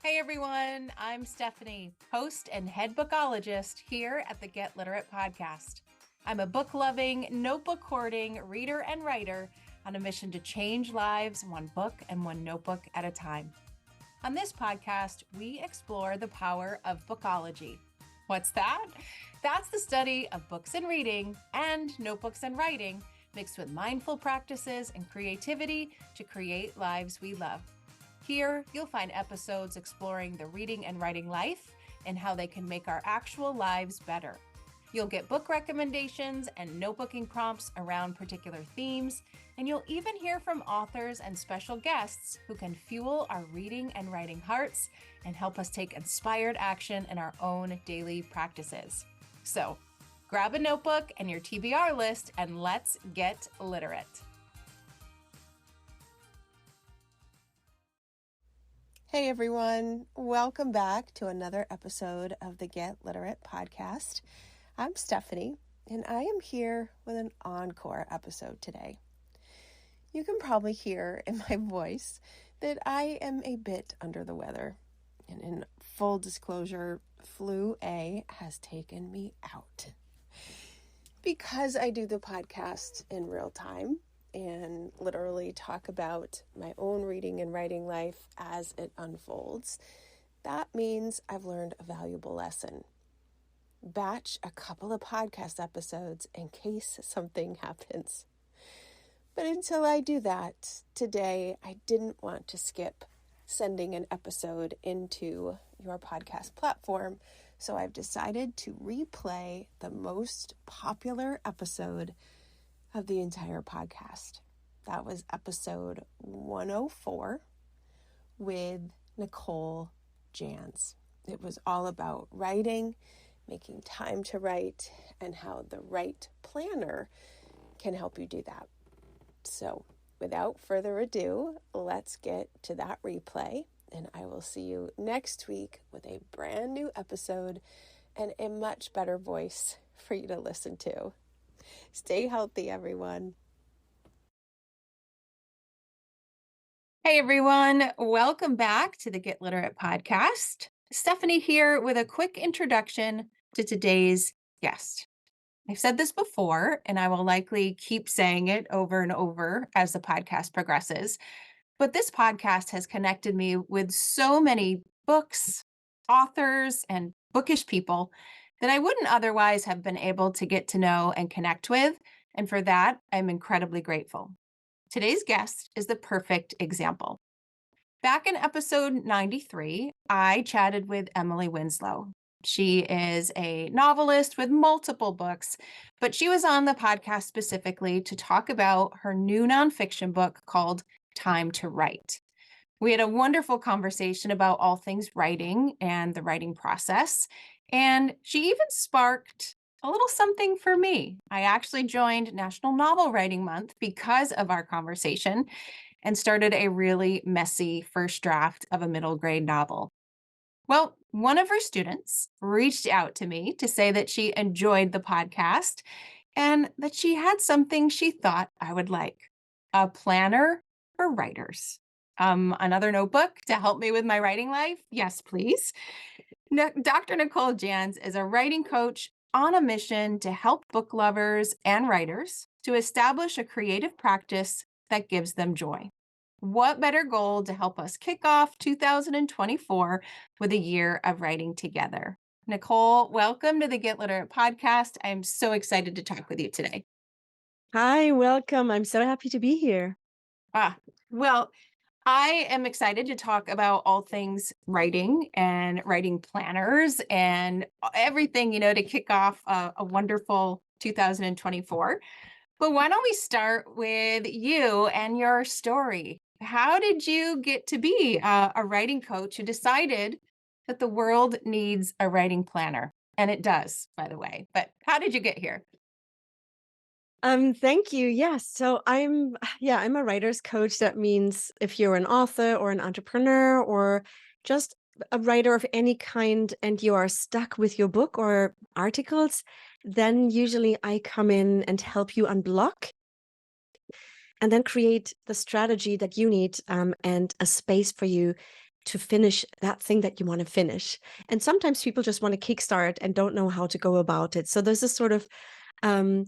Hey everyone, I'm Stephanie, host and head bookologist here at the Get Literate podcast. I'm a book-loving, notebook-hoarding reader and writer on a mission to change lives one book and one notebook at a time. On this podcast, we explore the power of bookology. What's that? That's the study of books and reading and notebooks and writing mixed with mindful practices and creativity to create lives we love. Here, you'll find episodes exploring the reading and writing life and how they can make our actual lives better. You'll get book recommendations and notebooking prompts around particular themes, and you'll even hear from authors and special guests who can fuel our reading and writing hearts and help us take inspired action in our own daily practices. So, grab a notebook and your TBR list, and let's get literate. Hey everyone, welcome back to another episode of the Get Literate podcast. I'm Stephanie, and I am here with an Encore episode today. You can probably hear in my voice that I am a bit under the weather. And in full disclosure, flu A has taken me out. Because I do the podcast in real time and literally talk about my own reading and writing life as it unfolds, that means I've learned a valuable lesson. Batch a couple of podcast episodes in case something happens. But until I do that, today I didn't want to skip sending an episode into your podcast platform, so I've decided to replay the most popular episode of the entire podcast. That was episode 104 with Nicole, Janz. It was all about writing, making time to write, and how the Write Planner can help you do that. So without further ado, let's get to that replay, and I will see you next week with a brand new episode and a much better voice for you to listen to. Stay healthy, everyone. Hey everyone, welcome back to the Get Literate podcast. Stephanie here with a quick introduction to today's guest. I've said this before, and I will likely keep saying it over and over as the podcast progresses, but this podcast has connected me with so many books, authors, and bookish people that I wouldn't otherwise have been able to get to know and connect with, and for that, I'm incredibly grateful. Today's guest is the perfect example. Back in episode 93, I chatted with Emily Winslow. She is a novelist with multiple books, but she was on the podcast specifically to talk about her new nonfiction book called Time to Write. We had a wonderful conversation about all things writing and the writing process, and she even sparked a little something for me. I actually joined National Novel Writing Month because of our conversation and started a really messy first draft of a middle grade novel. Well, one of her students reached out to me to say that she enjoyed the podcast and that she had something she thought I would like: a planner for writers. Another notebook to help me with my writing life? Yes, please. Dr. Nicole Janz is a writing coach on a mission to help book lovers and writers to establish a creative practice that gives them joy. What better goal to help us kick off 2024 with a year of writing together? Nicole, welcome to the Get Literate podcast. I'm so excited to talk with you today. Hi, welcome. I'm so happy to be here. Well, I am excited to talk about all things writing and writing planners and everything, to kick off a wonderful 2024. But why don't we start with you and your story? How did you get to be a writing coach who decided that the world needs a writing planner? And it does, by the way. But how did you get here? Thank you. Yes. So I'm a writer's coach. That means if you're an author or an entrepreneur or just a writer of any kind and you are stuck with your book or articles, then usually I come in and help you unblock and then create the strategy that you need and a space for you to finish that thing that you want to finish. And sometimes people just want to kickstart and don't know how to go about it. So this is sort of um,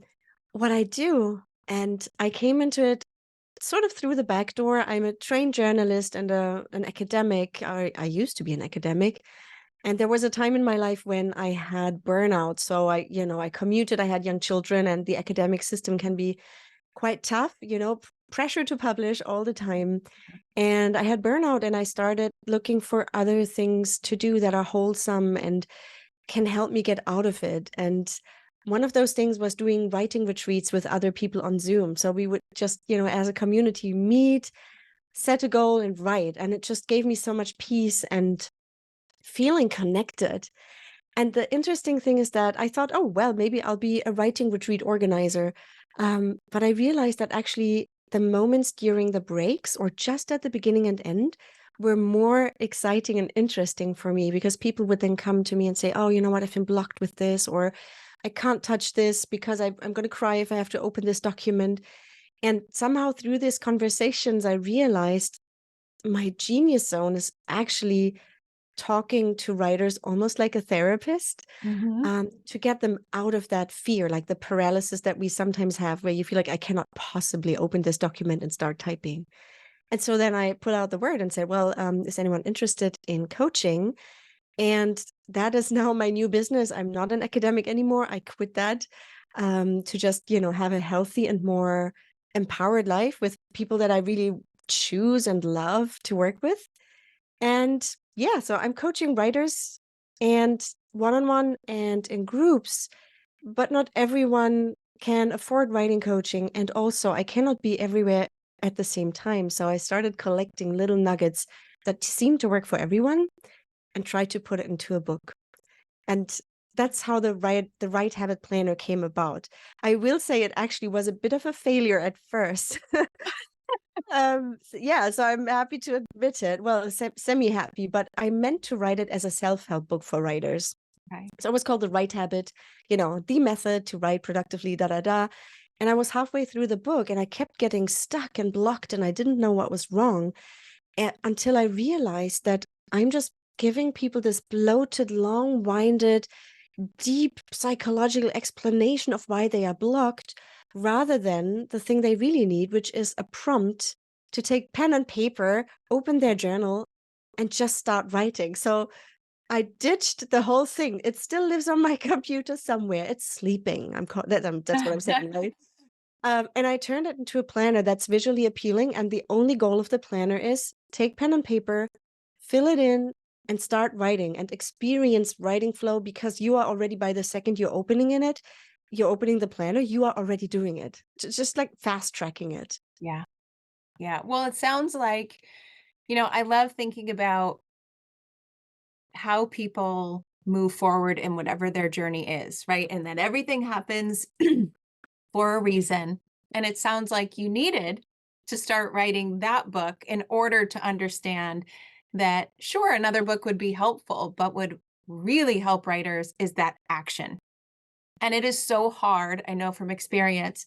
what I do. And I came into it sort of through the back door. I'm a trained journalist and an academic. I used to be an academic. And there was a time in my life when I had burnout. So I commuted, I had young children, and the academic system can be quite tough, pressure to publish all the time. And I had burnout and I started looking for other things to do that are wholesome and can help me get out of it. And one of those things was doing writing retreats with other people on Zoom. So we would just, as a community, meet, set a goal and write. And it just gave me so much peace and feeling connected. And the interesting thing is that I thought, oh, well, maybe I'll be a writing retreat organizer. But I realized that actually the moments during the breaks or just at the beginning and end were more exciting and interesting for me, because people would then come to me and say, oh, you know what, I've been blocked with this, or I can't touch this because I'm going to cry if I have to open this document. And somehow through these conversations, I realized my genius zone is actually talking to writers almost like a therapist, Mhm. to get them out of that fear, like the paralysis that we sometimes have, where you feel like, I cannot possibly open this document and start typing. And so then I put out the word and said, well, is anyone interested in coaching? And that is now my new business. I'm not an academic anymore. I quit that, to just, have a healthy and more empowered life with people that I really choose and love to work with. And yeah, so I'm coaching writers, and one-on-one and in groups, but not everyone can afford writing coaching. And also, I cannot be everywhere at the same time. So I started collecting little nuggets that seem to work for everyone and try to put it into a book. And that's how the right habit planner came about. I will say it actually was a bit of a failure at first. So I'm happy to admit it. Well, semi-happy, but I meant to write it as a self-help book for writers. Okay. So it was called The Right Habit, the method to write productively, da da da. And I was halfway through the book and I kept getting stuck and blocked and I didn't know what was wrong, until I realized that I'm just giving people this bloated, long-winded, deep psychological explanation of why they are blocked, rather than the thing they really need, which is a prompt to take pen and paper, open their journal, and just start writing. So I ditched the whole thing. It still lives on my computer somewhere. It's sleeping. That's what I'm saying, right? And I turned it into a planner that's visually appealing. And the only goal of the planner is take pen and paper, fill it in, and start writing and experience writing flow, because you are already, by the second you're opening the planner, you are already doing it. Just like fast tracking it. Yeah. Yeah. Well, it sounds like, I love thinking about how people move forward in whatever their journey is, right? And that everything happens for a reason. And it sounds like you needed to start writing that book in order to understand that, sure, another book would be helpful, but would really help writers is that action. And it is so hard, I know from experience,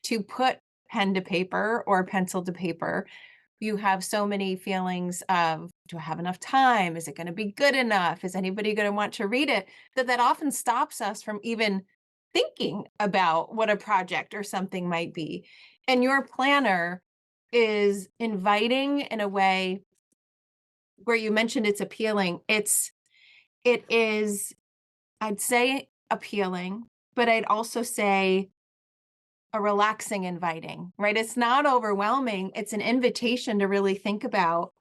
to put pen to paper or pencil to paper. You have so many feelings of, do I have enough time? Is it going to be good enough? Is anybody going to want to read it? That often stops us from even thinking about what a project or something might be. And your planner is inviting in a way where you mentioned it's appealing. It is, I'd say appealing, but I'd also say a relaxing inviting, right? It's not overwhelming. It's an invitation to really think about,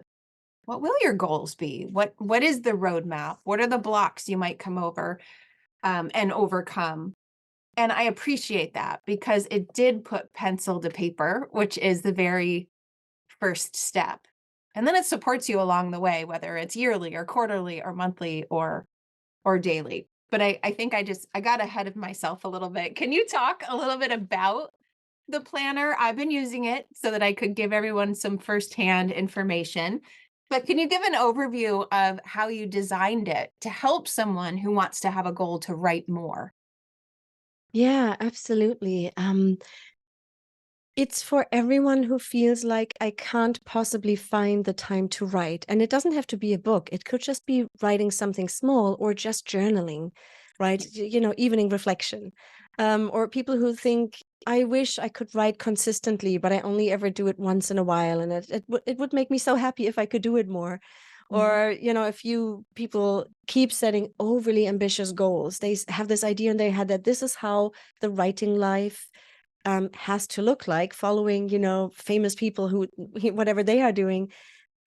what will your goals be? What is the roadmap? What are the blocks you might come over and overcome? And I appreciate that, because it did put pencil to paper, which is the very first step. And then it supports you along the way, whether it's yearly or quarterly or monthly or daily. But I think I got ahead of myself a little bit. Can you talk a little bit about the planner? I've been using it so that I could give everyone some firsthand information. But can you give an overview of how you designed it to help someone who wants to have a goal to write more? Yeah, absolutely. It's for everyone who feels like I can't possibly find the time to write. And it doesn't have to be a book. It could just be writing something small or just journaling, right? Evening reflection. Or people who think, I wish I could write consistently, but I only ever do it once in a while. And it would make me so happy if I could do it more. Mhm. Or, if you people keep setting overly ambitious goals, they have this idea in their head that this is how the writing life has to look like, following, famous people who, whatever they are doing.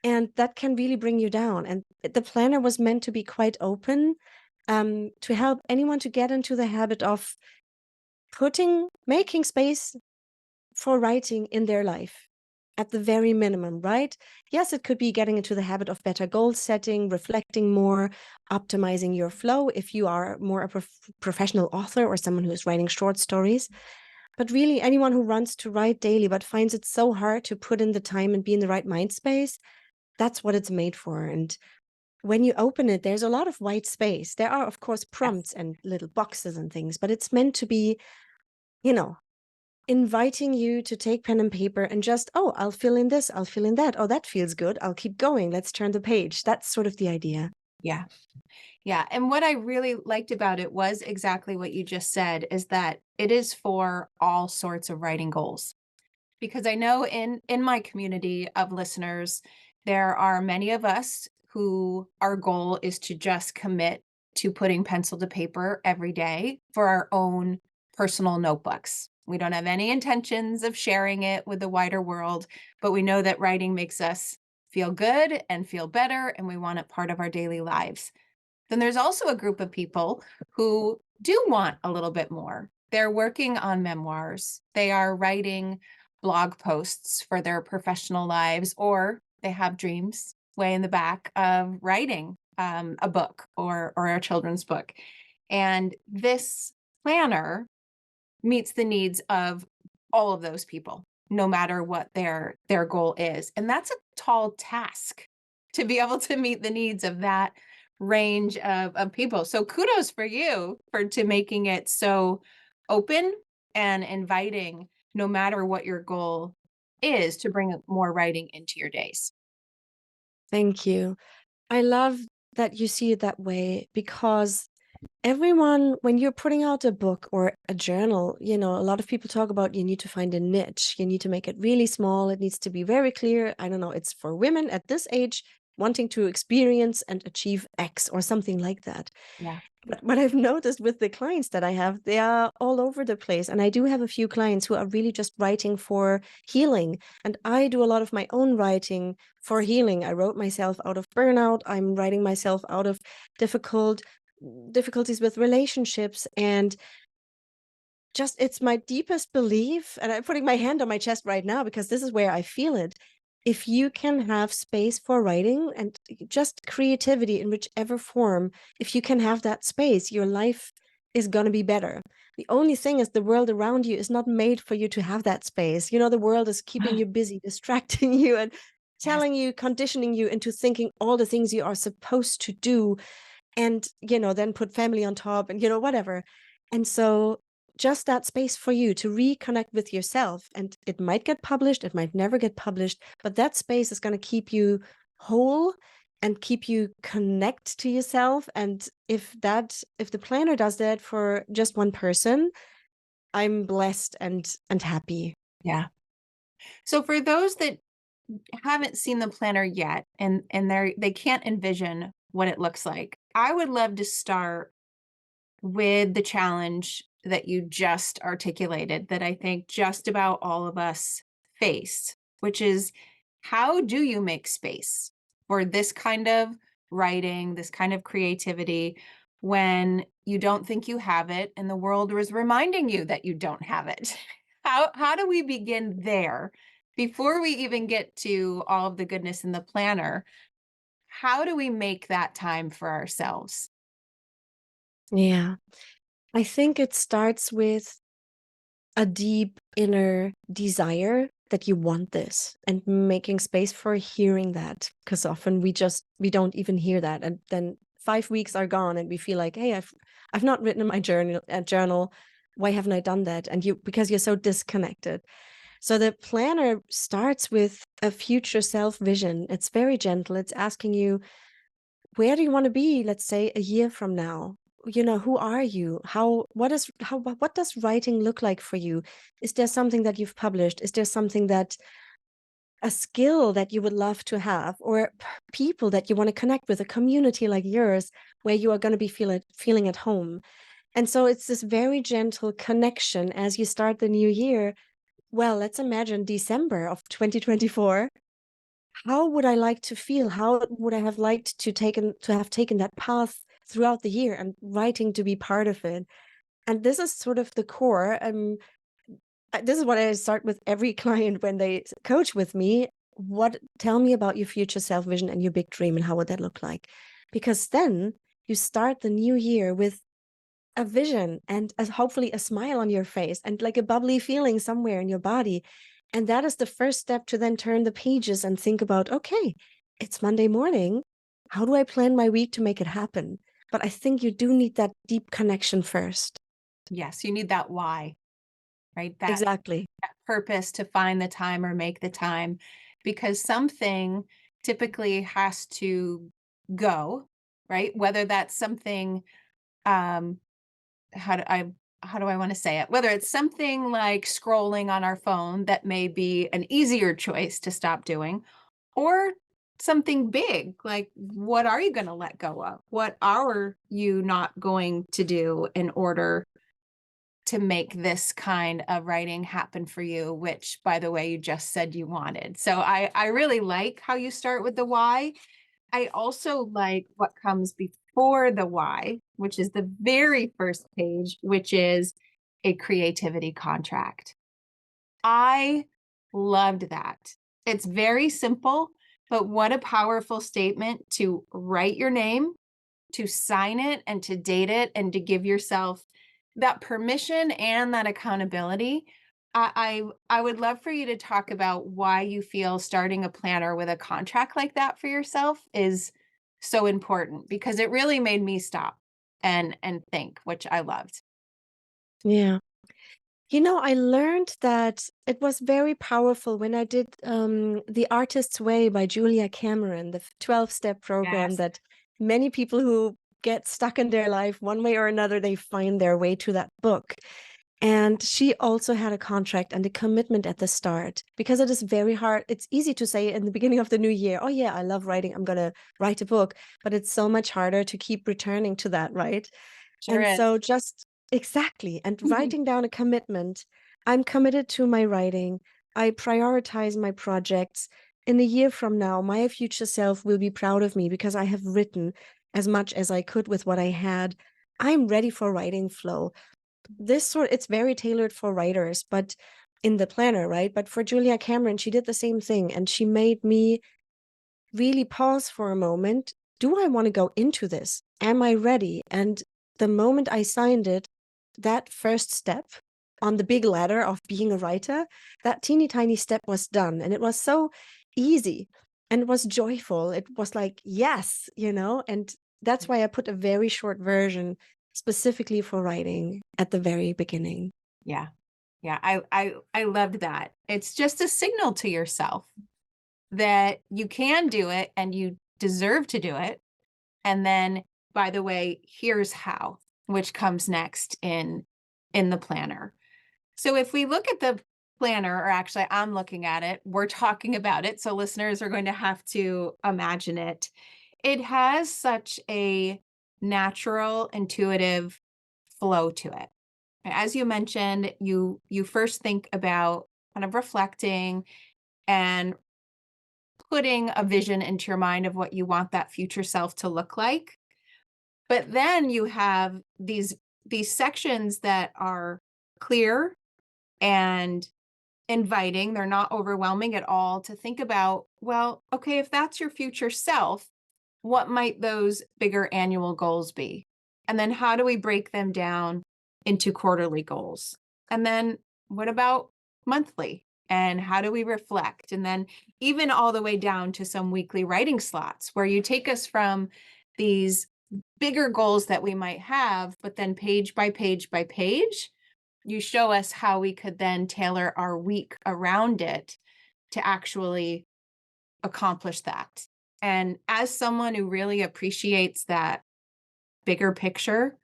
And that can really bring you down. And the planner was meant to be quite open, to help anyone to get into the habit of making space for writing in their life at the very minimum, right? Yes, it could be getting into the habit of better goal setting, reflecting more, optimizing your flow if you are more a professional author or someone who is writing short stories. But really, anyone who wants to write daily but finds it so hard to put in the time and be in the right mind space, that's what it's made for. And when you open it, there's a lot of white space. There are, of course, Yes. prompts and little boxes and things, but it's meant to be, you know, inviting you to take pen and paper and just, oh, I'll fill in this, I'll fill in that. Oh, that feels good. I'll keep going. Let's turn the page. That's sort of the idea. Yeah. Yeah. And what I really liked about it was exactly what you just said, is that it is for all sorts of writing goals. Because I know in my community of listeners, there are many of us who our goal is to just commit to putting pencil to paper every day for our own personal notebooks. We don't have any intentions of sharing it with the wider world, but we know that writing makes us feel good and feel better, and we want it part of our daily lives. Then there's also a group of people who do want a little bit more. They're working on memoirs, they are writing blog posts for their professional lives, or they have dreams way in the back of writing a book or a children's book. And this planner meets the needs of all of those people, no matter what their goal is. And that's a tall task to be able to meet the needs of that range of people. So kudos for you for to making it so open and inviting, no matter what your goal is, to bring more writing into your days. Thank you. I love that you see it that way, because everyone, when you're putting out a book or a journal, a lot of people talk about you need to find a niche. You need to make it really small. It needs to be very clear. I don't know, it's for women at this age wanting to experience and achieve X or something like that. Yeah. But what I've noticed with the clients that I have, they are all over the place. And I do have a few clients who are really just writing for healing. And I do a lot of my own writing for healing. I wrote myself out of burnout. I'm writing myself out of difficulties with relationships. And just, it's my deepest belief. And I'm putting my hand on my chest right now because this is where I feel it. If you can have space for writing and just creativity in whichever form, if you can have that space, your life is going to be better. The only thing is the world around you is not made for you to have that space. The world is keeping you busy, distracting you, and Yes. telling you, conditioning you into thinking all the things you are supposed to do, and then put family on top and whatever. And so just that space for you to reconnect with yourself, and it might get published, it might never get published, but that space is going to keep you whole and keep you connect to yourself. And if the planner does that for just one person, I'm blessed and happy. Yeah. So for those that haven't seen the planner yet and they can't envision what it looks like, I would love to start with the challenge that you just articulated, that I think just about all of us face, which is, how do you make space for this kind of writing, this kind of creativity, when you don't think you have it and the world is reminding you that you don't have it? How do we begin there before we even get to all of the goodness in the planner? How do we make that time for ourselves? Yeah, I think it starts with a deep inner desire that you want this, and making space for hearing that, because often we don't even hear that, and then 5 weeks are gone and we feel like, hey, I've not written in my journal. Why haven't I done that? And because you're so disconnected. So the planner starts with a future self vision. It's very gentle. It's asking you, where do you want to be, let's say, a year from now? Who are you? What does writing look like for you? Is there something that you've published? Is there something that a skill that you would love to have, or people that you want to connect with, a community like yours where you are going to be feeling at home? And so it's this very gentle connection as you start the new year. Well, let's imagine December of 2024. How would I like to feel? How would I have liked to have taken that path throughout the year, and writing to be part of it? And this is sort of the core. This is what I start with every client when they coach with me. Tell me about your future self vision and your big dream, and how would that look like? Because then you start the new year with a vision and hopefully a smile on your face and like a bubbly feeling somewhere in your body. And that is the first step to then turn the pages and think about, okay, it's Monday morning. How do I plan my week to make it happen? But I think you do need that deep connection first. Yes, you need that why, right? Exactly. That purpose to find the time or make the time, because something typically has to go, right? Whether that's something, um, how do I want to say it? Whether it's something like scrolling on our phone that may be an easier choice to stop doing, or something big, like what are you going to let go of? What are you not going to do in order to make this kind of writing happen for you, which, by the way, you just said you wanted. So I really like how you start with the why. I also like what comes before the why, which is the very first page, which is a creativity contract. I loved that. It's very simple, but what a powerful statement to write your name, to sign it, and to date it, and to give yourself that permission and that accountability. I would love for you to talk about why you feel starting a planner with a contract like that for yourself is so important, because it really made me stop and think, which I loved. Yeah. I learned that it was very powerful when I did The Artist's Way by Julia Cameron, the 12-step program Yes, that many people who get stuck in their life one way or another, they find their way to that book. And she also had a contract and a commitment at the start, because it is very hard. It's easy to say in the beginning of the new year, oh yeah, I love writing, I'm going to write a book, but it's so much harder to keep returning to that, right? sure And is. so just exactly, and writing down a commitment. I'm committed to my writing. I prioritize my projects. In a year from now, my future self will be proud of me because I have written as much as I could with what I had. I'm ready for writing flow. It's very tailored for writers, but in the planner, right? But for Julia Cameron, she did the same thing, and she made me really pause for a moment. Do I want to go into this? Am I ready? And the moment I signed it, that first step on the big ladder of being a writer, that teeny tiny step was done. And it was so easy and it was joyful. It was like, yes, and that's why I put a very short version specifically for writing at the very beginning. Yeah. Yeah. I loved that. It's just a signal to yourself that you can do it and you deserve to do it. And then, by the way, here's how, which comes next in the planner. So if we look at the planner, or actually I'm looking at it, we're talking about it, so listeners are going to have to imagine it. It has such a natural, intuitive flow to it. As you mentioned, you first think about kind of reflecting and putting a vision into your mind of what you want that future self to look like. But then you have these sections that are clear and inviting. They're not overwhelming at all, to think about, well, okay, if that's your future self, what might those bigger annual goals be? And then how do we break them down into quarterly goals? And then what about monthly? And how do we reflect? And then even all the way down to some weekly writing slots where you take us from these bigger goals that we might have, but then page by page by page, you show us how we could then tailor our week around it to actually accomplish that. And as someone who really appreciates that bigger picture,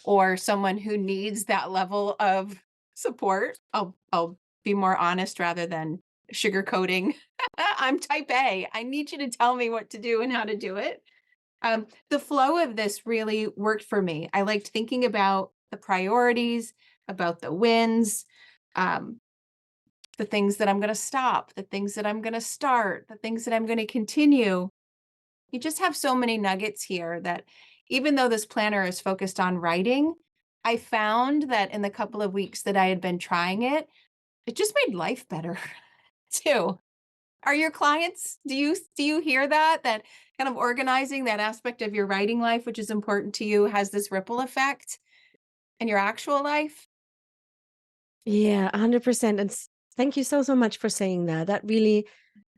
or someone who needs that level of support, I'll be more honest rather than sugarcoating. I'm type A. I need you to tell me what to do and how to do it. The flow of this really worked for me. I liked thinking about the priorities, about the wins, um, the things that I'm going to stop, the things that I'm going to start, the things that I'm going to continue. You just have so many nuggets here that even though this planner is focused on writing, I found that in the couple of weeks that I had been trying it, it just made life better too. Are your clients, do you hear that kind of organizing that aspect of your writing life, which is important to you, has this ripple effect in your actual life? Yeah, 100%. And thank you so, so much for saying that. That really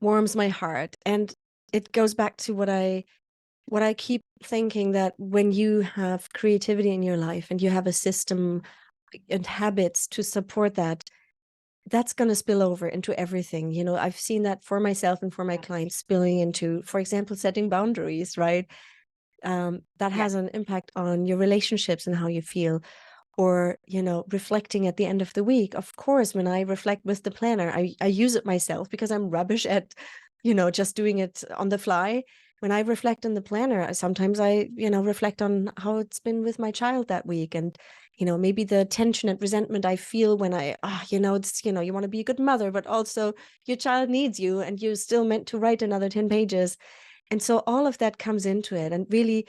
warms my heart. And it goes back to what I keep thinking, that when you have creativity in your life and you have a system and habits to support that, that's going to spill over into everything. I've seen that for myself and for my Yes. clients spilling into, for example, setting boundaries, right? That Yeah. has an impact on your relationships and how you feel. Or reflecting at the end of the week. Of course, when I reflect with the planner, I use it myself because I'm rubbish at just doing it on the fly. When I reflect in the planner, sometimes I reflect on how it's been with my child that week, and maybe the tension and resentment I feel when it's you want to be a good mother, but also your child needs you and you're still meant to write another 10 pages. And so all of that comes into it. And really,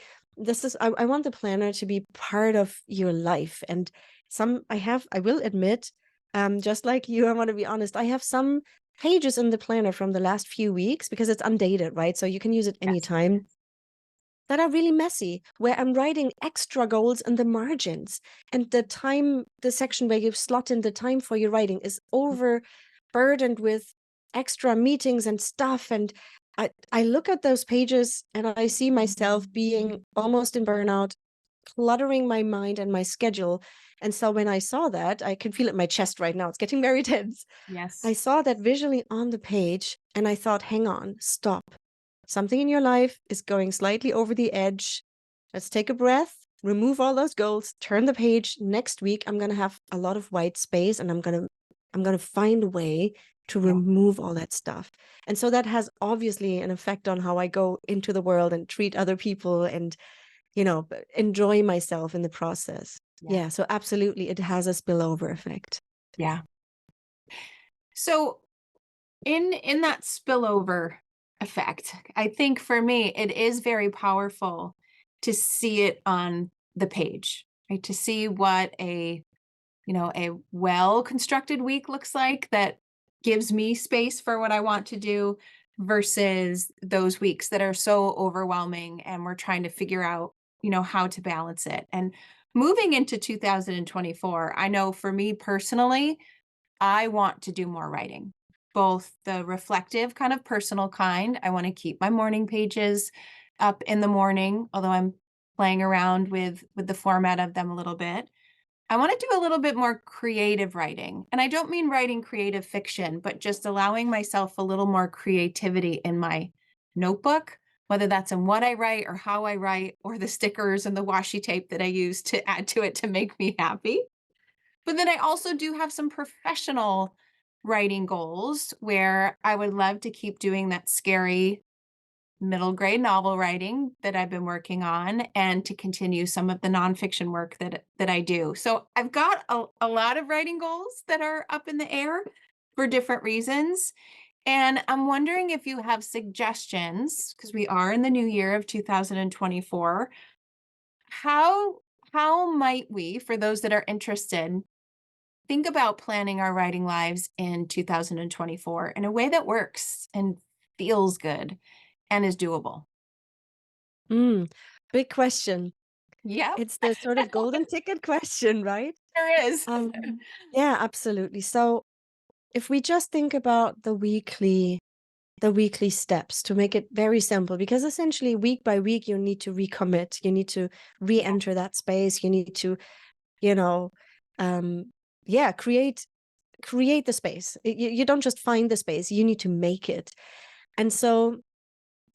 I want the planner to be part of your life. And I will admit, just like you, I want to be honest, I have some pages in the planner from the last few weeks because it's undated, right? So you can use it Yes. anytime, that are really messy, where I'm writing extra goals in the margins. And the section where you slot in the time for your writing is overburdened with extra meetings and stuff. And I look at those pages and I see myself being almost in burnout, cluttering my mind and my schedule. And so when I saw that, I can feel it in my chest right now. It's getting very tense. I Yes. saw that visually on the page and I thought, hang on, stop. Something in your life is going slightly over the edge. Let's take a breath, remove all those goals, turn the page. Next week, I'm going to have a lot of white space and I'm going to find a way to Yeah. remove all that stuff. And so that has obviously an effect on how I go into the world and treat other people and, enjoy myself in the process. Yeah. Yeah. So absolutely, it has a spillover effect. Yeah. So in that spillover effect, I think for me, it is very powerful to see it on the page, right? To see what a well-constructed week looks like that gives me space for what I want to do versus those weeks that are so overwhelming and we're trying to figure out, how to balance it. And moving into 2024, I know for me personally, I want to do more writing, both the reflective kind of personal kind. I want to keep my morning pages up in the morning, although I'm playing around with the format of them a little bit. I want to do a little bit more creative writing. And I don't mean writing creative fiction, but just allowing myself a little more creativity in my notebook, whether that's in what I write or how I write or the stickers and the washi tape that I use to add to it to make me happy. But then I also do have some professional writing goals where I would love to keep doing that scary middle grade novel writing that I've been working on and to continue some of the nonfiction work that I do. So I've got a lot of writing goals that are up in the air for different reasons. And I'm wondering if you have suggestions, because we are in the new year of 2024. How how might we, for those that are interested, think about planning our writing lives in 2024 in a way that works and feels good and is doable? Mm, big question. Yep, It's the sort of golden ticket question, right? there is. Yeah, absolutely. So if we just think about the weekly steps to make it very simple, because essentially week by week you need to recommit, you need to Yeah, re-enter that space, you need to, you know, um, yeah, create the space. You don't just find the space, you need to make it. And so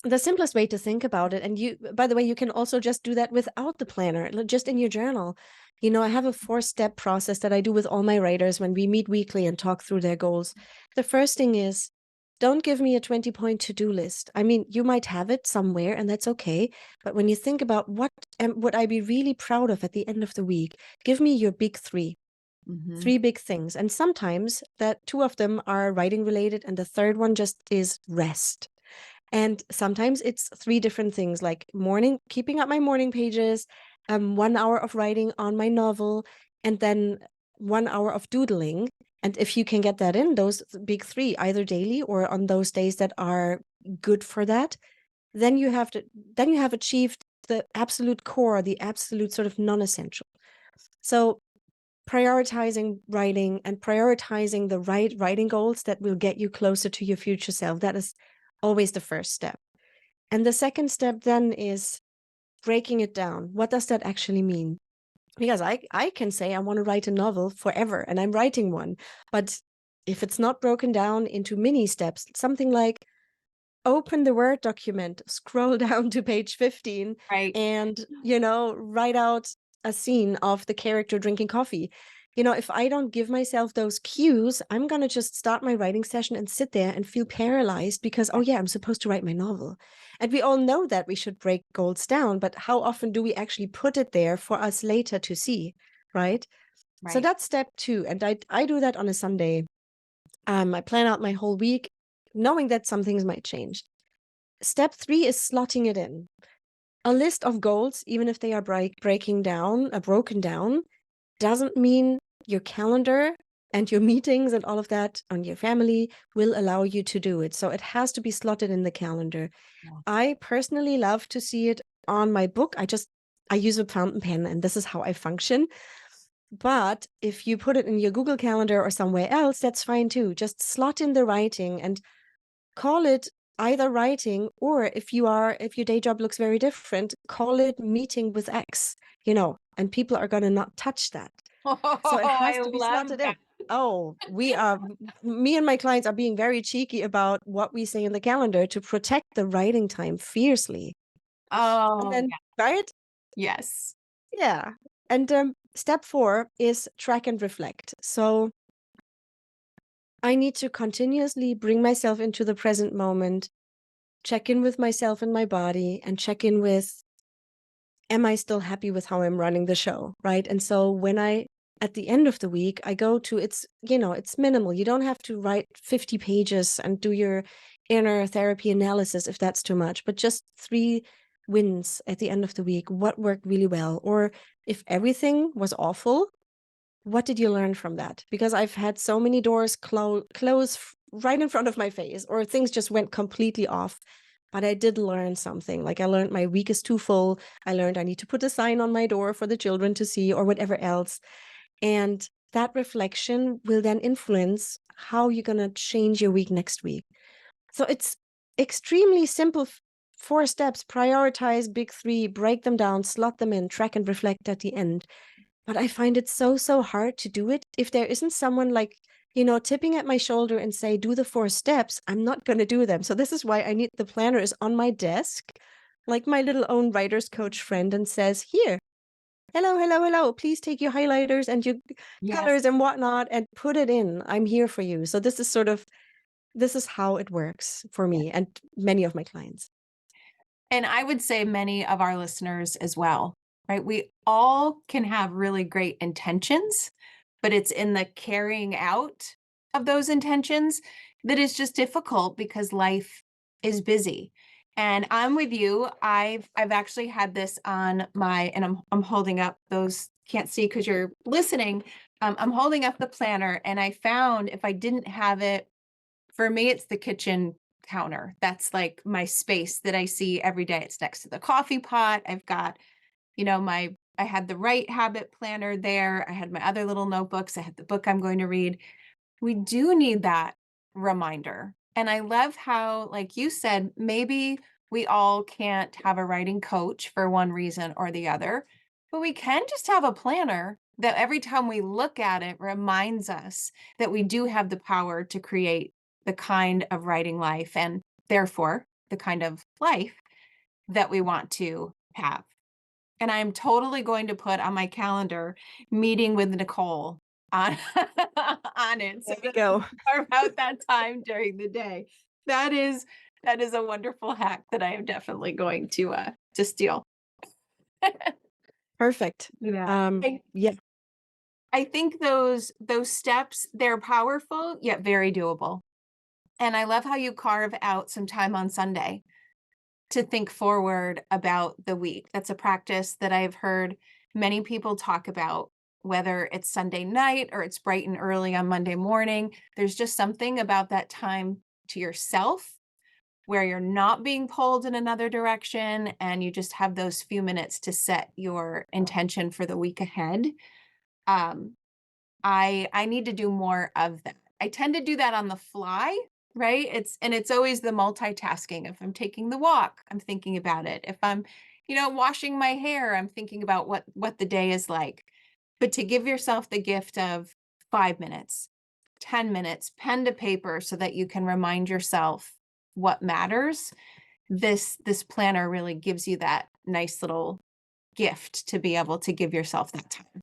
the simplest way to think about it, and you, by the way, you can also just do that without the planner, just in your journal. I have a 4-step process that I do with all my writers when we meet weekly and talk through their goals. The first thing is, don't give me a 20-point to-do list. I mean, you might have it somewhere and that's okay. But when you think about what would I be really proud of at the end of the week, give me your big three. Mhm. 3 big things. And sometimes that 2 of them are writing related and the third one just is rest. And sometimes it's 3 different things, like keeping up my morning pages, 1 hour of writing on my novel, and then 1 hour of doodling. And if you can get that in, those big 3, either daily or on those days that are good for that, then you have achieved the absolute core, the absolute sort of non-essential. So prioritizing writing and prioritizing the right writing goals that will get you closer to your future self, that is always the first step. And the second step then is breaking it down. What does that actually mean? Because I can say I want to write a novel forever and I'm writing one. But if it's not broken down into mini steps, something like open the Word document, scroll down to page 15, Right. and, write out a scene of the character drinking coffee. If I don't give myself those cues, I'm going to just start my writing session and sit there and feel paralyzed because, oh, yeah, I'm supposed to write my novel. And we all know that we should break goals down, but how often do we actually put it there for us later to see, right? So Right. that's step 2. And I do that on a Sunday. I plan out my whole week, knowing that some things might change. Step 3 is slotting it in. A list of goals, even if they are broken down, doesn't mean your calendar and your meetings and all of that on your family will allow you to do it. So it has to be slotted in the calendar. Yeah. I personally love to see it on my book. I use a fountain pen and this is how I function. But if you put it in your Google Calendar or somewhere else, that's fine too. Just slot in the writing and call it either writing, or if your day job looks very different, call it meeting with X, and people are going to not touch that. Oh, So it has I to be love slotted in. that. Oh, me and my clients are being very cheeky about what we say in the calendar to protect the writing time fiercely. And Oh, then, yeah. right? Yes. Yeah. And step 4 is track and reflect. So I need to continuously bring myself into the present moment, check in with myself and my body, and check in with, am I still happy with how I'm running the show, right? And so at the end of the week, I go to, it's minimal. You don't have to write 50 pages and do your inner therapy analysis if that's too much, but just 3 wins at the end of the week. What worked really well? Or if everything was awful, what did you learn from that? Because I've had so many doors close right in front of my face, or things just went completely off. But I did learn something. Like I learned my week is too full. I learned I need to put a sign on my door for the children to see, or whatever else. And that reflection will then influence how you're going to change your week next week. So it's extremely simple. 4 steps: prioritize big 3, break them down, slot them in, track and reflect at the end. But I find it so hard to do it if there isn't someone like, tipping at my shoulder and say, do the 4 steps. I'm not going to do them. So this is why I need the planner is on my desk, like my little own writer's coach friend, and says, here, hello, please take your highlighters and your Yes. colors and whatnot and put it in. I'm here for you. So this is how it works for me and many of my clients. And I would say many of our listeners as well, right? We all can have really great intentions, but it's in the carrying out of those intentions that is just difficult because life is busy. And I'm with you. I've actually had this on my, and I'm holding up, those can't see because you're listening. I'm holding up the planner, and I found if I didn't have it, for me, it's the kitchen counter. That's like my space that I see every day. It's next to the coffee pot. I've got, I had the Right Habit planner there. I had my other little notebooks. I had the book I'm going to read. We do need that reminder. And I love how, like you said, maybe we all can't have a writing coach for one reason or the other, but we can just have a planner that every time we look at it reminds us that we do have the power to create the kind of writing life and therefore the kind of life that we want to have. And I'm totally going to put on my calendar meeting with Nicole on on it so There we that I go. can carve out that time during the day. That is that is a wonderful hack that I am definitely going to steal. Perfect. Do that. Yeah, I think those steps, they're powerful yet very doable. And I love how you carve out some time on Sunday to think forward about the week. That's a practice that I've heard many people talk about, whether it's Sunday night or it's bright and early on Monday morning. There's just something about that time to yourself where you're not being pulled in another direction and you just have those few minutes to set your intention for the week ahead. Um, I need to do more of that. I tend to do that on the fly, right? It's always the multitasking. If I'm taking the walk, I'm thinking about it. If I'm, washing my hair, I'm thinking about what the day is like. But to give yourself the gift of 5 minutes, 10 minutes, pen to paper so that you can remind yourself what matters. This planner really gives you that nice little gift to be able to give yourself that time.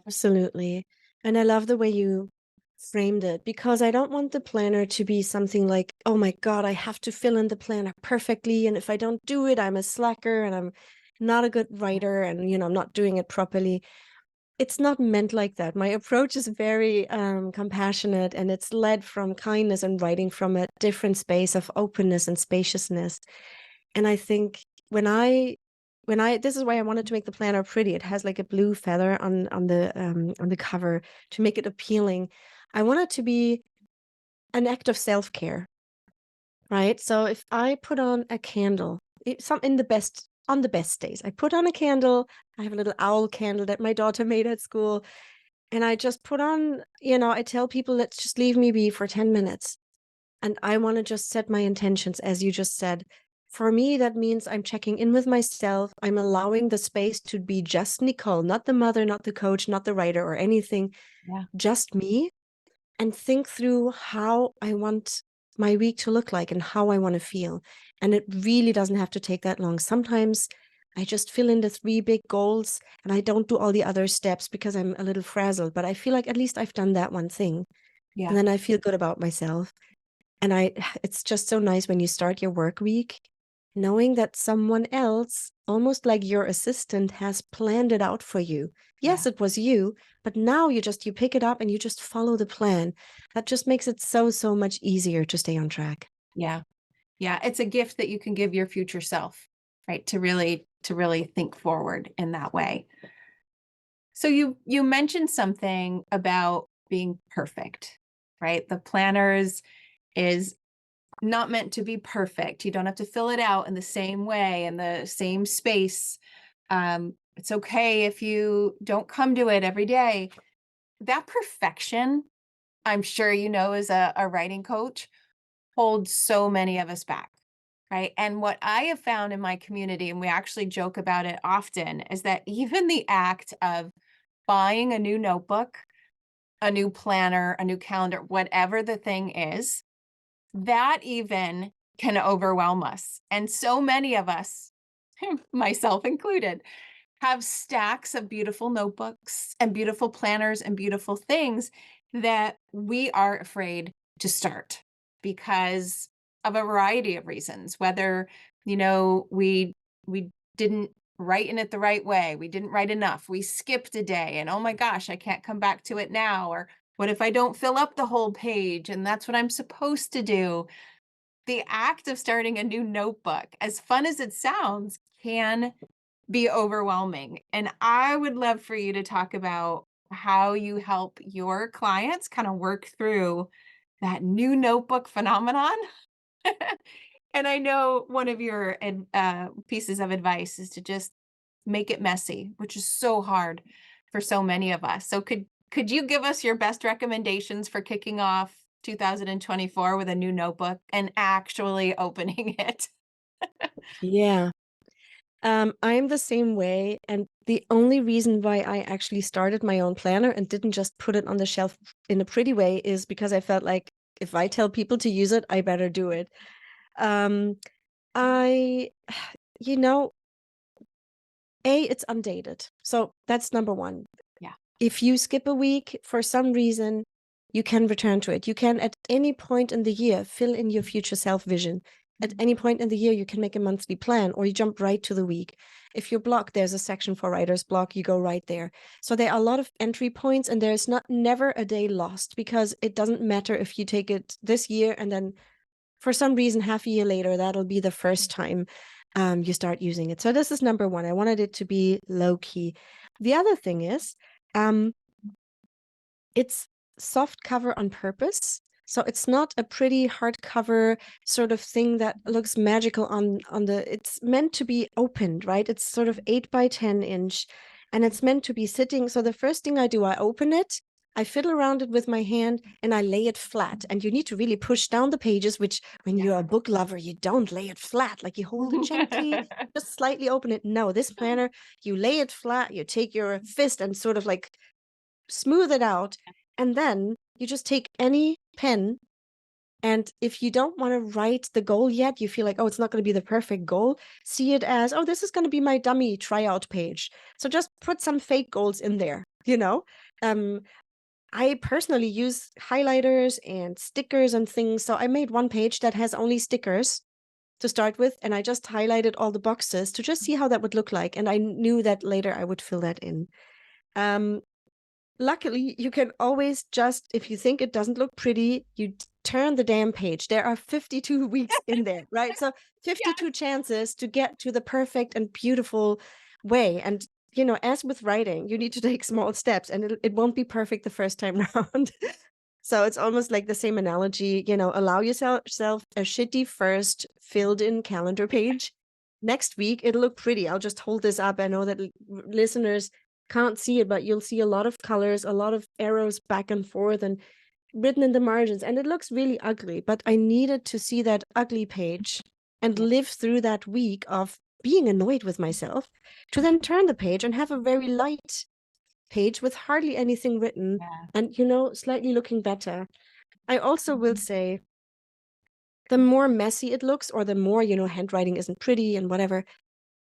absolutely. And I love the way you framed it because I don't want the planner to be something like, oh my God, I have to fill in the planner perfectly. And if I don't do it, I'm a slacker and I'm not a good writer and, I'm not doing it properly. It's not meant like that. My approach is very compassionate and it's led from kindness and writing from a different space of openness and spaciousness. And I think when I this is why I wanted to make the planner pretty. It has like a blue feather on the cover to make it appealing. I want it to be an act of self-care, right? So if I put on a candle, some in the best on the best days, I put on a candle. I have a little owl candle that my daughter made at school. And I just put on, I tell people, let's just leave me be for 10 minutes. And I want to just set my intentions, as you just said. For me, that means I'm checking in with myself. I'm allowing the space to be just Nicole, not the mother, not the coach, not the writer or anything, Yeah. just me, and think through how I want my week to look like and how I want to feel. And it really doesn't have to take that long. Sometimes I just fill in the 3 big goals and I don't do all the other steps because I'm a little frazzled, but I feel like at least I've done that one thing. And Yeah. then I feel good about myself. And it's just so nice when you start your work week, knowing that someone else, almost like your assistant, has planned it out for you. Yeah. Yes, it was you, but now you pick it up and you just follow the plan. That just makes it so, so much easier to stay on track. Yeah. Yeah, it's a gift that you can give your future self, right? To really think forward in that way. So you mentioned something about being perfect, right? The planners is not meant to be perfect. You don't have to fill it out in the same way in the same space. It's okay if you don't come to it every day. That perfection, I'm sure as a writing coach, holds so many of us back, right? And what I have found in my community, and we actually joke about it often, is that even the act of buying a new notebook, a new planner, a new calendar, whatever the thing is, that even can overwhelm us. And so many of us, myself included, have stacks of beautiful notebooks and beautiful planners and beautiful things that we are afraid to start because of a variety of reasons, whether we didn't write in it the right way, we didn't write enough, we skipped a day, and oh my gosh, I can't come back to it now, or what if I don't fill up the whole page and that's what I'm supposed to do? The act of starting a new notebook, as fun as it sounds, can be overwhelming. And I would love for you to talk about how you help your clients kind of work through that new notebook phenomenon. And I know one of your pieces of advice is to just make it messy, which is so hard for so many of us. So could you give us your best recommendations for kicking off 2024 with a new notebook and actually opening it? Yeah. I'm the same way. And the only reason why I actually started my own planner and didn't just put it on the shelf in a pretty way is because I felt like if I tell people to use it, I better do it. Um, I, you know, it's undated. So that's number one. Yeah. If you skip a week for some reason, you can return to it. You can, at any point in the year, fill in your future self vision. At any point in the year, you can make a monthly plan, or you jump right to the week. If you're blocked, there's a section for writer's block. You go right there. So there are a lot of entry points, and there's never a day lost, because it doesn't matter if you take it this year and then for some reason half a year later, that'll be the first time you start using it. So this is number one. I wanted it to be low key. The other thing is, it's soft cover on purpose. So it's not a pretty hardcover sort of thing that looks magical on the, it's meant to be opened, right? It's sort of 8 by 10 inch, and it's meant to be sitting. So the first thing I do, I open it, I fiddle around it with my hand, and I lay it flat. And you need to really push down the pages, which when you're a book lover, you don't lay it flat. Like, you hold it gently, just slightly open it. No, this planner, you lay it flat, you take your fist and sort of like smooth it out, and then you just take any pen, and if you don't want to write the goal yet, you feel like, oh, it's not going to be the perfect goal, see it as, oh, this is going to be my dummy tryout page. So just put some fake goals in there, you know? I personally use highlighters and stickers and things. So I made one page that has only stickers to start with, and I just highlighted all the boxes to just see how that would look like. And I knew that later I would fill that in. Luckily, you can always just, if you think it doesn't look pretty, you turn the damn page. There are 52 weeks in there, right? So 52 chances to get to the perfect and beautiful way. And, as with writing, you need to take small steps, and it won't be perfect the first time round. So it's almost like the same analogy, allow yourself a shitty first filled in calendar page. Next week, it'll look pretty. I'll just hold this up. I know that listeners can't see it, but you'll see a lot of colors, a lot of arrows back and forth and written in the margins, and it looks really ugly. But I needed to see that ugly page and live through that week of being annoyed with myself to then turn the page and have a very light page with hardly anything written and, slightly looking better. I also will say, the more messy it looks, or the more, handwriting isn't pretty and whatever,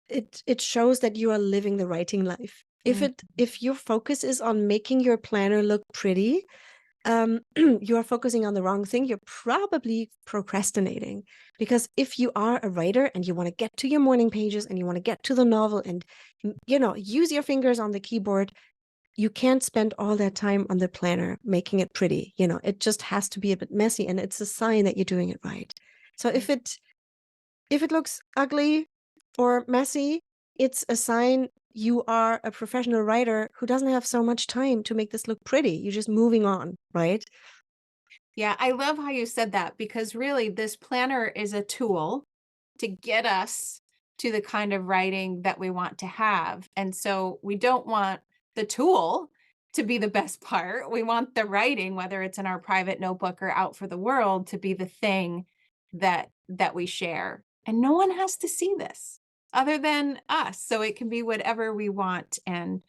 it shows that you are living the writing life. If your focus is on making your planner look pretty, you are focusing on the wrong thing. You're probably procrastinating, because if you are a writer and you want to get to your morning pages and you want to get to the novel and, use your fingers on the keyboard, you can't spend all that time on the planner making it pretty. It just has to be a bit messy, and it's a sign that you're doing it right. So if it looks ugly or messy, it's a sign you are a professional writer who doesn't have so much time to make this look pretty. You're just moving on, right? Yeah, I love how you said that, because really this planner is a tool to get us to the kind of writing that we want to have. And so we don't want the tool to be the best part. We want the writing, whether it's in our private notebook or out for the world, to be the thing that we share. And no one has to see this other than us. So it can be whatever we want and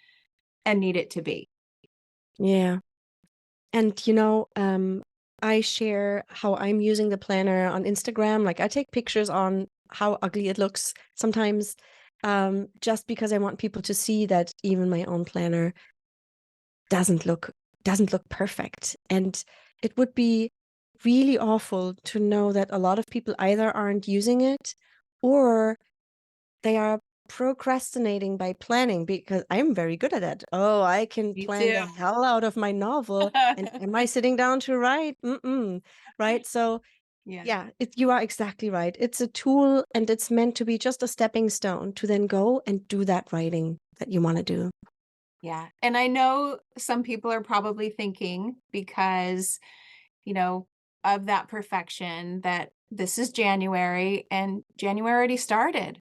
need it to be. Yeah. And, I share how I'm using the planner on Instagram. Like, I take pictures on how ugly it looks sometimes, just because I want people to see that even my own planner doesn't look perfect. And it would be really awful to know that a lot of people either aren't using it, or they are procrastinating by planning, because I'm very good at that. Oh, I can Me plan too. the hell out of my novel. And am I sitting down to write? Right? So yeah, you are exactly right. It's a tool, and it's meant to be just a stepping stone to then go and do that writing that you want to do. Yeah. And I know some people are probably thinking, because, of that perfection, that this is January and January already started,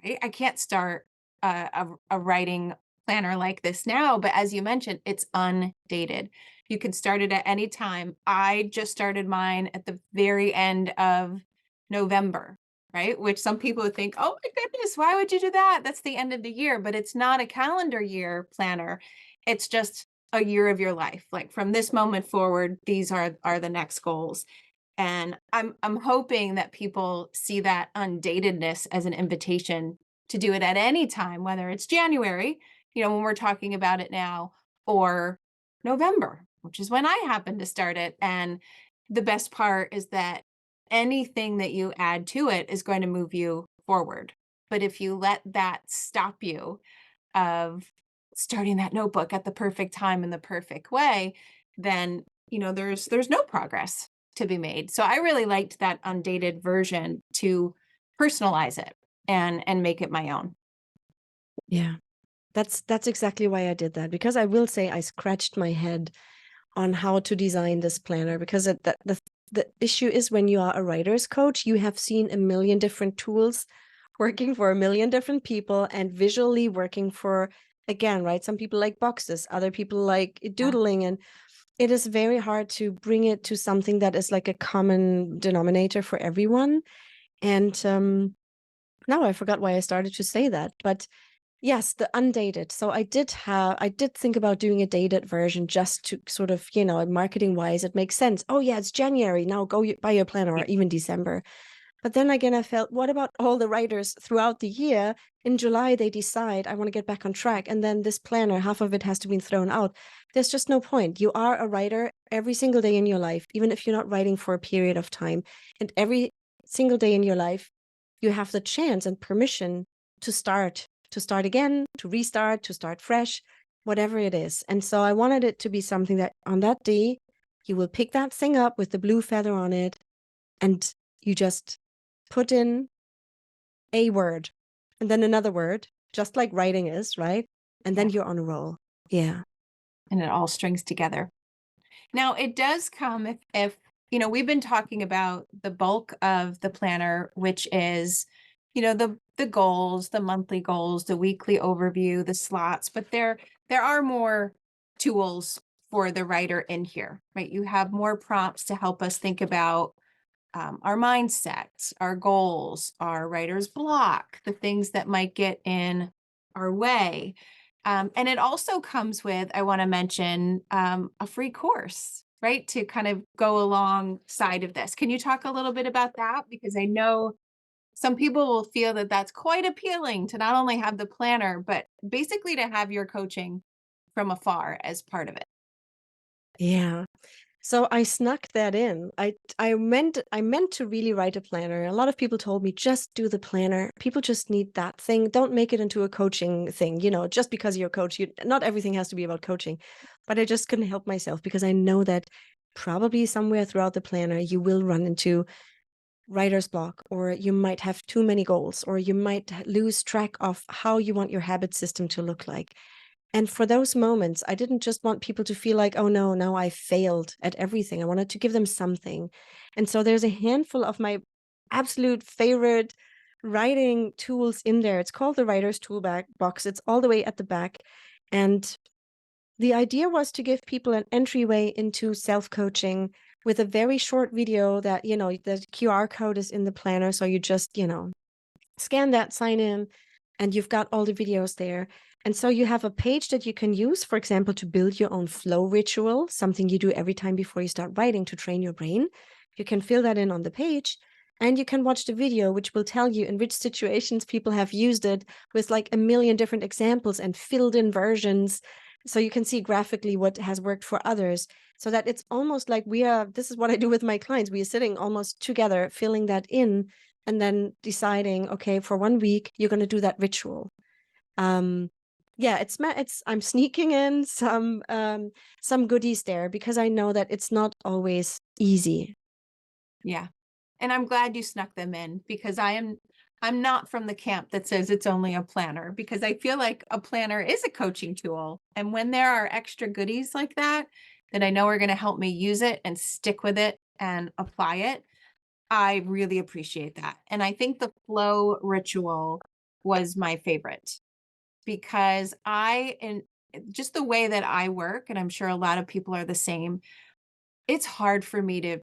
right? I can't start a writing planner like this now, but as you mentioned, it's undated. You can start it at any time. I just started mine at the very end of November, right? Which some people would think, oh my goodness, why would you do that? That's the end of the year. But it's not a calendar year planner. It's just a year of your life. Like from this moment forward, these are the next goals. And I'm hoping that people see that undatedness as an invitation to do it at any time, whether it's January, when we're talking about it now, or November, which is when I happen to start it. And the best part is that anything that you add to it is going to move you forward. But if you let that stop you of starting that notebook at the perfect time in the perfect way, then there's no progress to be made. So I really liked that undated version to personalize it and make it my own. Yeah. That's exactly why I did that, because I will say I scratched my head on how to design this planner, because the issue is when you are a writer's coach, you have seen a million different tools working for a million different people and visually working for, again, right? Some people like boxes, other people like Yeah. doodling, and it is very hard to bring it to something that is like a common denominator for everyone. And now I forgot why I started to say that, but yes, the undated. So I did think about doing a dated version just to sort of, marketing wise, it makes sense. Oh yeah, it's January. Now go buy your planner, or Yeah. even December. But then again, I felt, what about all the writers throughout the year? In July, they decide, I want to get back on track. And then this planner, half of it has to be thrown out. There's just no point. You are a writer every single day in your life, even if you're not writing for a period of time. And every single day in your life, you have the chance and permission to start again, to restart, to start fresh, whatever it is. And so I wanted it to be something that on that day, you will pick that thing up with the blue feather on it, and you just put in a word and then another word, just like writing is, right? And then Yeah. you're on a roll. Yeah. And it all strings together. Now, it does come if we've been talking about the bulk of the planner, which is, the goals, the monthly goals, the weekly overview, the slots, but there are more tools for the writer in here, right? You have more prompts to help us think about our mindsets, our goals, our writer's block, the things that might get in our way. And it also comes with, I want to mention, a free course, right? To kind of go alongside of this. Can you talk a little bit about that? Because I know some people will feel that that's quite appealing to not only have the planner, but basically to have your coaching from afar as part of it. Yeah. So I snuck that in. I meant to really write a planner. A lot of people told me, just do the planner. People just need that thing. Don't make it into a coaching thing. Just because you're a coach, not everything has to be about coaching. But I just couldn't help myself, because I know that probably somewhere throughout the planner you will run into writer's block, or you might have too many goals, or you might lose track of how you want your habit system to look like. And for those moments, I didn't just want people to feel like, oh no, now I failed at everything. I wanted to give them something. And so there's a handful of my absolute favorite writing tools in there. It's called the Writer's Toolbox. It's all the way at the back. And the idea was to give people an entryway into self-coaching with a very short video that, the QR code is in the planner. So you just, scan that, sign in, and you've got all the videos there. And so you have a page that you can use, for example, to build your own flow ritual, something you do every time before you start writing to train your brain. You can fill that in on the page, and you can watch the video, which will tell you in which situations people have used it, with like a million different examples and filled in versions. So you can see graphically what has worked for others, so that it's almost like this is what I do with my clients. We are sitting almost together, filling that in, and then deciding, okay, for 1 week, you're going to do that ritual. Yeah, I'm sneaking in some goodies there, because I know that it's not always easy. Yeah. And I'm glad you snuck them in, because I'm not from the camp that says it's only a planner, because I feel like a planner is a coaching tool. And when there are extra goodies like that I know are going to help me use it and stick with it and apply it, I really appreciate that. And I think the flow ritual was my favorite, because and just the way that I work, and I'm sure a lot of people are the same, it's hard for me to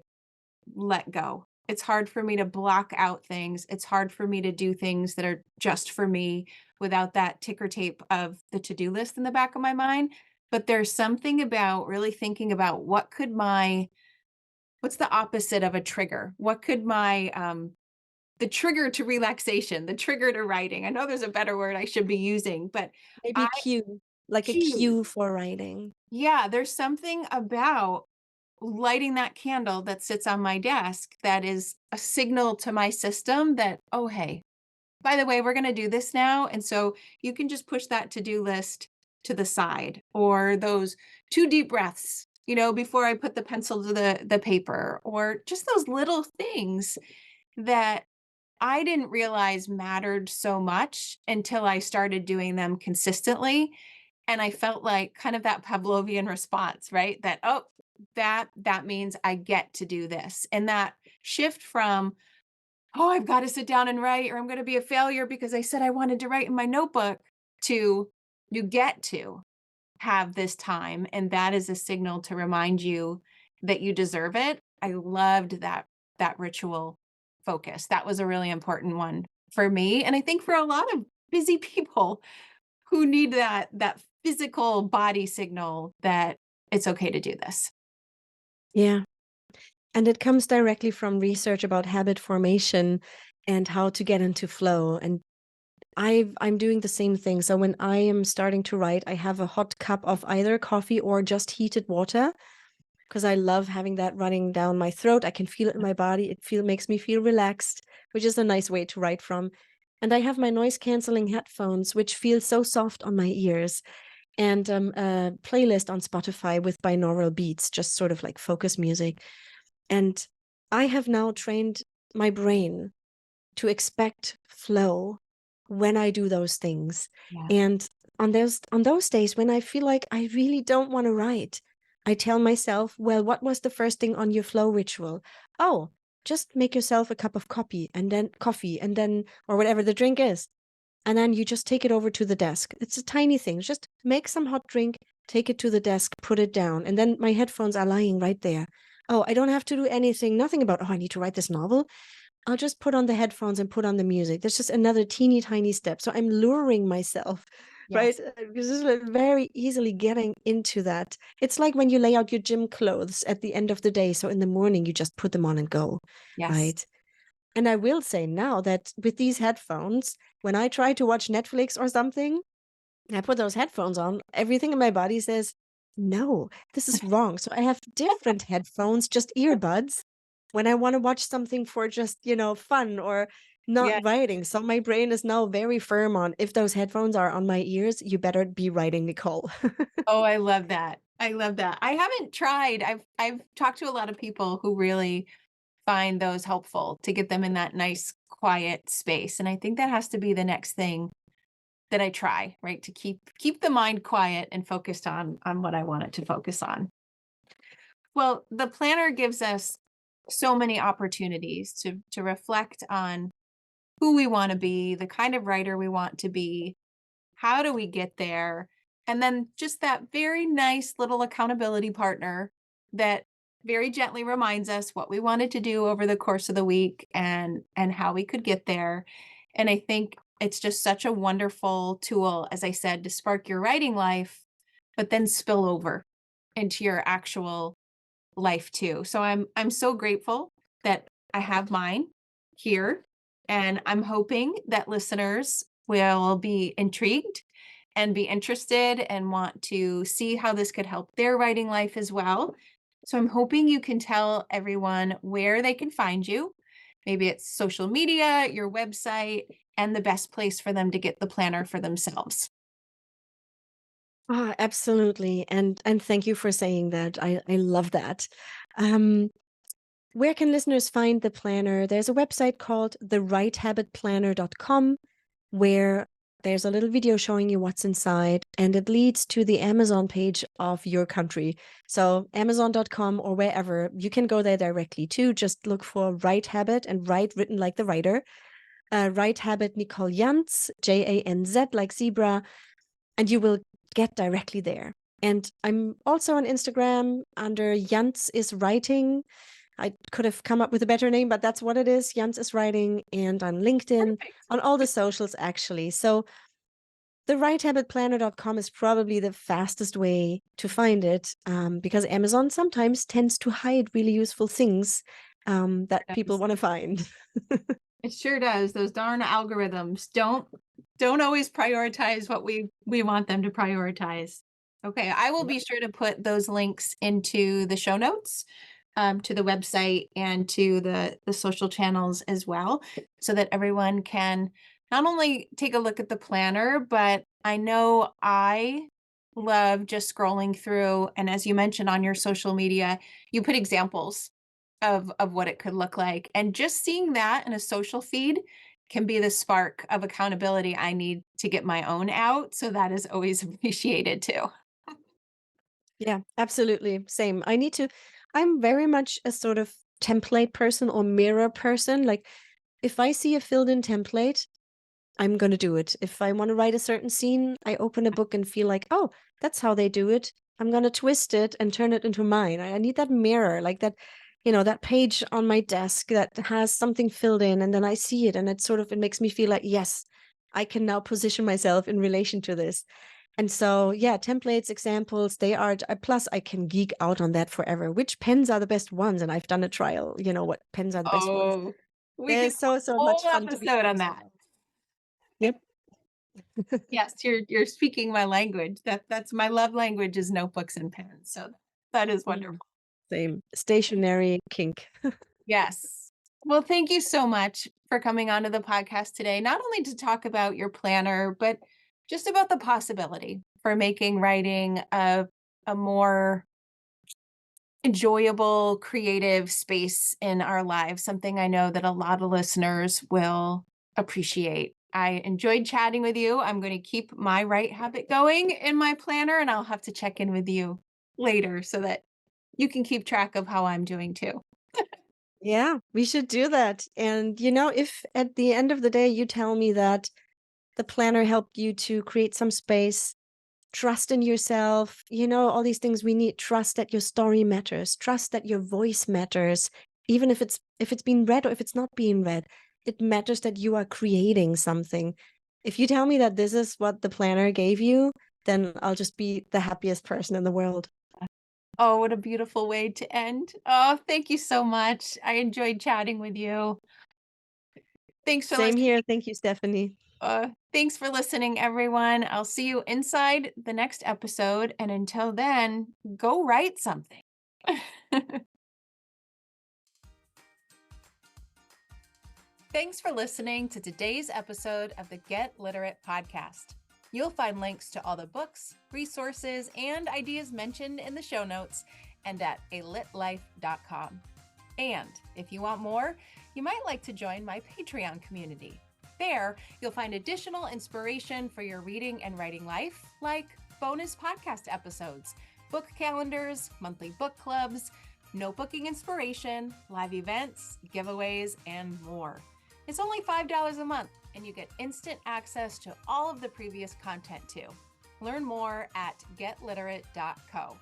let go It's hard for me to block out things. It's hard for me to do things that are just for me without that ticker tape of the to-do list in the back of my mind. But there's something about really thinking about what's the opposite of a trigger? What could my the trigger to relaxation, the trigger to writing. I know there's a better word I should be using, but I Maybe cue, like a cue. cue for writing. Yeah, there's something about lighting that candle that sits on my desk that is a signal to my system that, oh, hey, by the way, we're going to do this now. And so you can just push that to do list to the side, or those two deep breaths, before I put the pencil to the paper, or just those little things that I didn't realize mattered so much until I started doing them consistently. And I felt like kind of that Pavlovian response, right? That, oh, that means I get to do this. And that shift from, oh, I've got to sit down and write, or I'm going to be a failure because I said I wanted to write in my notebook, to you get to have this time. And that is a signal to remind you that you deserve it. I loved that ritual focus. That was a really important one for me. And I think for a lot of busy people who need that physical body signal that it's okay to do this. Yeah. And it comes directly from research about habit formation and how to get into flow. And I'm doing the same thing. So when I am starting to write, I have a hot cup of either coffee or just heated water, because I love having that running down my throat. I can feel it in my body. Makes me feel relaxed, which is a nice way to write from. And I have my noise canceling headphones, which feel so soft on my ears, and a playlist on Spotify with binaural beats, just sort of like focus music. And I have now trained my brain to expect flow when I do those things. Yeah. And on those days when I feel like I really don't want to write, I tell myself, well, what was the first thing on your flow ritual? Oh, just make yourself a cup of coffee, and then or whatever the drink is. And then you just take it over to the desk. It's a tiny thing. Just make some hot drink, take it to the desk, put it down. And then my headphones are lying right there. Oh, I don't have to do nothing about, oh, I need to write this novel. I'll just put on the headphones and put on the music. That's just another teeny tiny step. So I'm luring myself, right? Yes. Because this is very easily getting into that. It's like when you lay out your gym clothes at the end of the day. So in the morning, you just put them on and go, Yes. right? And I will say now that with these headphones, when I try to watch Netflix or something, I put those headphones on, everything in my body says, no, this is wrong. So I have different headphones, just earbuds, when I want to watch something for just, fun or Yeah. not writing. So my brain is now very firm on, if those headphones are on my ears, you better be writing, Nicole. Oh, I love that. I love that. I haven't tried. I've talked to a lot of people who really find those helpful to get them in that nice quiet space. And I think that has to be the next thing that I try, right? To keep the mind quiet and focused on what I want it to focus on. Well, the planner gives us so many opportunities to reflect on who we want to be, the kind of writer we want to be, how do we get there? And then just that very nice little accountability partner that very gently reminds us what we wanted to do over the course of the week and how we could get there. And I think it's just such a wonderful tool, as I said, to spark your writing life, but then spill over into your actual life too. So I'm so grateful that I have mine here, and I'm hoping that listeners will be intrigued and be interested and want to see how this could help their writing life as well. So I'm hoping you can tell everyone where they can find you. Maybe it's social media, your website, and the best place for them to get the planner for themselves. Ah, absolutely. And thank you for saying that. I love that. Um, where can listeners find the planner? There's a website called thewritehabitplanner.com, where there's a little video showing you what's inside, and it leads to the Amazon page of your country. So amazon.com or wherever, you can go there directly too. Just look for Write Habit, and write written like the writer. Write Habit Nicole Janz, Janz like zebra, and you will get directly there. And I'm also on Instagram under Janz is Writing. I could have come up with a better name, but that's what it is. Janz is Writing, and on LinkedIn, Perfect. on all the socials, actually. So the writehabitplanner.com is probably the fastest way to find it, because Amazon sometimes tends to hide really useful things that people want to find. It sure does. Those darn algorithms don't always prioritize what we want them to prioritize. Okay, I will be sure to put those links into the show notes, to the website and to the social channels as well, so that everyone can not only take a look at the planner, but I know I love just scrolling through, and as you mentioned on your social media, you put examples of what it could look like. And just seeing that in a social feed can be the spark of accountability I need to get my own out. So that is always appreciated too. Yeah, absolutely. Same. I'm very much a sort of template person or mirror person. Like, if I see a filled in template, I'm going to do it. If I want to write a certain scene, I open a book and feel like, oh, that's how they do it. I'm going to twist it and turn it into mine. I need that mirror, like that, that page on my desk that has something filled in, and then I see it, and it makes me feel like, yes, I can now position myself in relation to this. And so, yeah, templates, examples, they are, plus I can geek out on that forever. Which pens are the best ones? And I've done a trial, what pens are the best ones. Oh, we They're can do so a much whole fun to be episode on honest that. about. Yep. Yes, you're speaking my language. That's my love language is notebooks and pens. So that is wonderful. Same. Stationary kink. Yes. Well, thank you so much for coming onto the podcast today, not only to talk about your planner, but just about the possibility for making writing a more enjoyable, creative space in our lives, something I know that a lot of listeners will appreciate. I enjoyed chatting with you. I'm going to keep my write habit going in my planner, and I'll have to check in with you later so that you can keep track of how I'm doing too. Yeah, we should do that. And, if at the end of the day you tell me that the planner helped you to create some space, trust in yourself, all these things we need, trust that your story matters, trust that your voice matters, even if it's being read or if it's not being read, it matters that you are creating something. If you tell me that this is what the planner gave you, then I'll just be the happiest person in the world. Oh, what a beautiful way to end. Oh, thank you so much. I enjoyed chatting with you. Thanks for Same listening. here. Thank you, Stephanie. Thanks for listening, everyone. I'll see you inside the next episode. And until then, go write something. Thanks for listening to today's episode of the Get Literate podcast. You'll find links to all the books, resources, and ideas mentioned in the show notes and at alitlife.com. And if you want more, you might like to join my Patreon community. There, you'll find additional inspiration for your reading and writing life, like bonus podcast episodes, book calendars, monthly book clubs, notebooking inspiration, live events, giveaways, and more. It's only $5 a month, and you get instant access to all of the previous content too. Learn more at getliterate.co.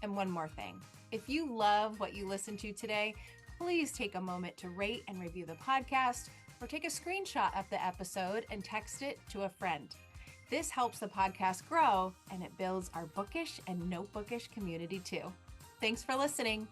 And one more thing. If you love what you listened to today, please take a moment to rate and review the podcast, or take a screenshot of the episode and text it to a friend. This helps the podcast grow, and it builds our bookish and notebookish community too. Thanks for listening.